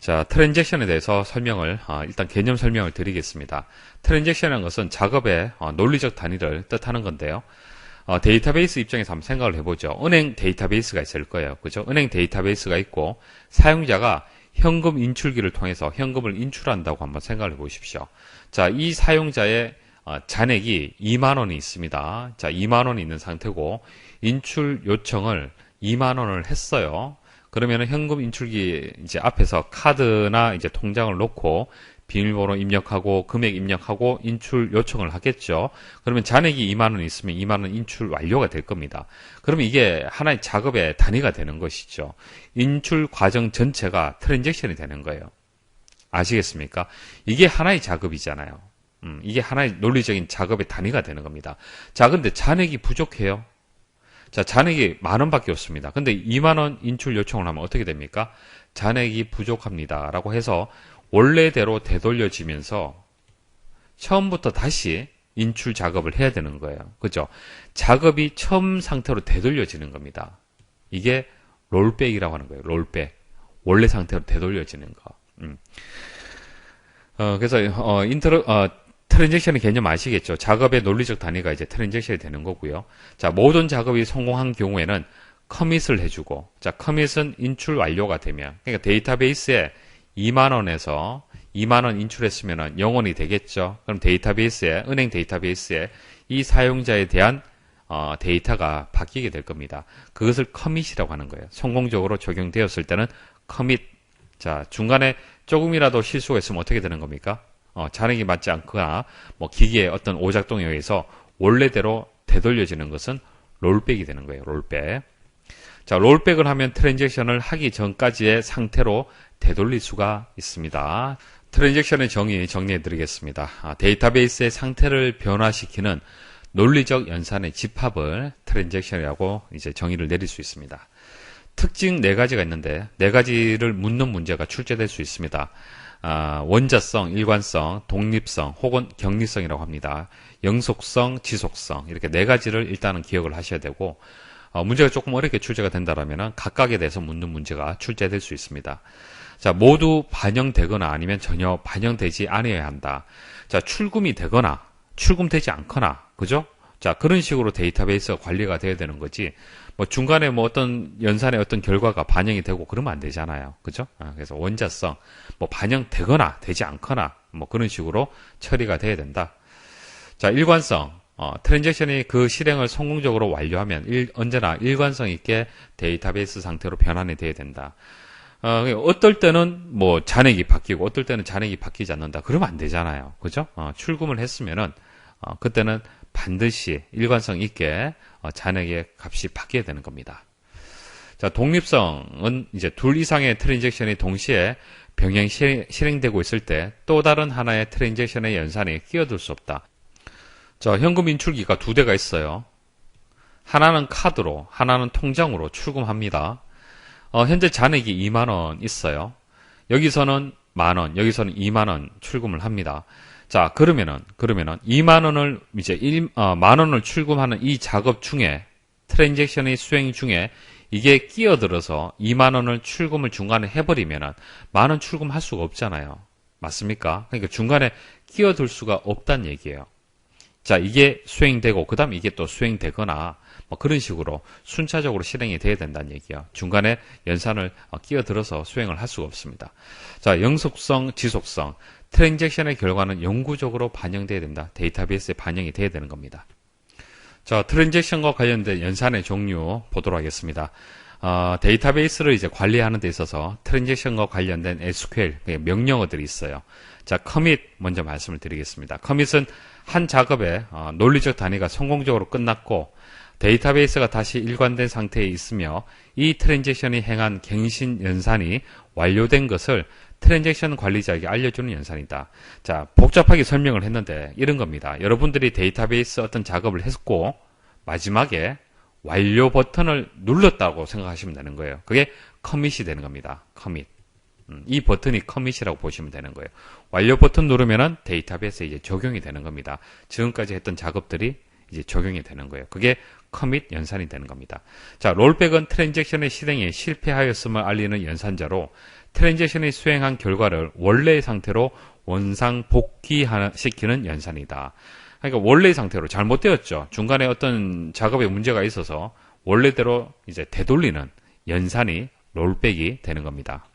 자, 트랜잭션에 대해서 설명을, 일단 개념 설명을 드리겠습니다. 트랜잭션이라는 것은 작업의 논리적 단위를 뜻하는 건데요. 데이터베이스 입장에서 한번 생각을 해보죠. 은행 데이터베이스가 있을 거예요. 그죠? 은행 데이터베이스가 있고, 사용자가 현금 인출기를 통해서 현금을 인출한다고 한번 생각을 해보십시오. 자, 이 사용자의 잔액이 2만원이 있습니다. 자, 2만원이 있는 상태고, 인출 요청을 2만원을 했어요. 그러면은 현금 인출기 이제 앞에서 카드나 이제 통장을 놓고 비밀번호 입력하고 금액 입력하고 인출 요청을 하겠죠. 그러면 잔액이 2만원 있으면 2만원 인출 완료가 될 겁니다. 그러면 이게 하나의 작업의 단위가 되는 것이죠. 인출 과정 전체가 트랜잭션이 되는 거예요. 아시겠습니까? 이게 하나의 작업이잖아요. 이게 하나의 논리적인 작업의 단위가 되는 겁니다. 자, 근데 잔액이 부족해요. 자, 잔액이 10,000원밖에 없습니다. 근데 2만원 인출 요청을 하면 어떻게 됩니까? 잔액이 부족합니다. 라고 해서 원래대로 되돌려지면서 처음부터 다시 인출 작업을 해야 되는 거예요. 그죠? 작업이 처음 상태로 되돌려지는 겁니다. 이게 롤백이라고 하는 거예요. 롤백. 원래 상태로 되돌려지는 거. 그래서, 트랜잭션의 개념 아시겠죠? 작업의 논리적 단위가 이제 트랜잭션이 되는 거고요. 자, 모든 작업이 성공한 경우에는 커밋을 해주고, 자, 커밋은 인출 완료가 되면, 그러니까 데이터베이스에 2만원에서 2만원 인출했으면 0원이 되겠죠? 그럼 데이터베이스에, 은행 데이터베이스에 이 사용자에 대한 데이터가 바뀌게 될 겁니다. 그것을 커밋이라고 하는 거예요. 성공적으로 적용되었을 때는 커밋. 자, 중간에 조금이라도 실수가 있으면 어떻게 되는 겁니까? 잔액이 맞지 않거나 뭐 기기의 어떤 오작동에 의해서 원래대로 되돌려지는 것은 롤백이 되는 거예요. 롤백. 자, 롤백을 하면 트랜잭션을 하기 전까지의 상태로 되돌릴 수가 있습니다. 트랜잭션의 정리해 드리겠습니다. 데이터베이스의 상태를 변화시키는 논리적 연산의 집합을 트랜잭션이라고 이제 정의를 내릴 수 있습니다. 특징 4가지가 있는데 4가지를 묻는 문제가 출제될 수 있습니다. 원자성, 일관성, 독립성, 혹은 격리성이라고 합니다. 영속성, 지속성 이렇게 4가지를 일단은 기억을 하셔야 되고 문제가 조금 어렵게 출제가 된다라면 각각에 대해서 묻는 문제가 출제될 수 있습니다. 자, 모두 반영되거나 아니면 전혀 반영되지 않아야 한다. 자, 출금이 되거나 출금되지 않거나 그죠? 자, 그런 식으로 데이터베이스가 관리가 돼야 되는 거지. 뭐 중간에 뭐 어떤 연산의 어떤 결과가 반영이 되고 그러면 안 되잖아요. 그죠? 그래서 원자성, 뭐 반영되거나 되지 않거나 뭐 그런 식으로 처리가 돼야 된다. 자, 일관성. 트랜잭션이 그 실행을 성공적으로 완료하면 언제나 일관성 있게 데이터베이스 상태로 변환이 돼야 된다. 어떨 때는 뭐 잔액이 바뀌고 어떨 때는 잔액이 바뀌지 않는다. 그러면 안 되잖아요. 그죠? 출금을 했으면은 그때는 반드시 일관성 있게 잔액의 값이 바뀌어야 되는 겁니다. 자, 독립성은 이제 둘 이상의 트랜잭션이 동시에 병행 실행되고 있을 때 또 다른 하나의 트랜잭션의 연산에 끼어들 수 없다. 자, 현금 인출기가 2대가 있어요. 하나는 카드로, 하나는 통장으로 출금합니다. 현재 잔액이 2만원 있어요. 여기서는 만원, 여기서는 2만원 출금을 합니다. 자, 그러면은 2만원을 이제 만원을 출금하는 이 작업 중에 트랜잭션의 수행 중에 이게 끼어들어서 2만원을 출금을 중간에 해버리면은 만원 출금할 수가 없잖아요. 맞습니까? 그러니까 중간에 끼어들 수가 없다는 얘기예요. 자, 이게 수행되고 그 다음에 이게 또 수행되거나 뭐 그런 식으로 순차적으로 실행이 돼야 된다는 얘기예요. 중간에 연산을 끼어들어서 수행을 할 수가 없습니다. 자, 영속성, 지속성. 트랜잭션의 결과는 영구적으로 반영돼야 된다. 데이터베이스에 반영이 돼야 되는 겁니다. 자, 트랜잭션과 관련된 연산의 종류 보도록 하겠습니다. 데이터베이스를 이제 관리하는 데 있어서 트랜잭션과 관련된 SQL 명령어들이 있어요. 자, 커밋 먼저 말씀을 드리겠습니다. 커밋은 한 작업의 논리적 단위가 성공적으로 끝났고 데이터베이스가 다시 일관된 상태에 있으며 이 트랜잭션이 행한 갱신 연산이 완료된 것을 트랜잭션 관리자에게 알려주는 연산이다. 자, 복잡하게 설명을 했는데 이런 겁니다. 여러분들이 데이터베이스 어떤 작업을 했고 마지막에 완료 버튼을 눌렀다고 생각하시면 되는 거예요. 그게 커밋이 되는 겁니다. 커밋. 이 버튼이 커밋이라고 보시면 되는 거예요. 완료 버튼 누르면은 데이터베이스에 이제 적용이 되는 겁니다. 지금까지 했던 작업들이 이제 적용이 되는 거예요. 그게 커밋 연산이 되는 겁니다. 자, 롤백은 트랜잭션의 실행에 실패하였음을 알리는 연산자로 트랜잭션이 수행한 결과를 원래의 상태로 원상 복귀시키는 연산이다. 그러니까 원래의 상태로 잘못되었죠. 중간에 어떤 작업에 문제가 있어서 원래대로 이제 되돌리는 연산이 롤백이 되는 겁니다.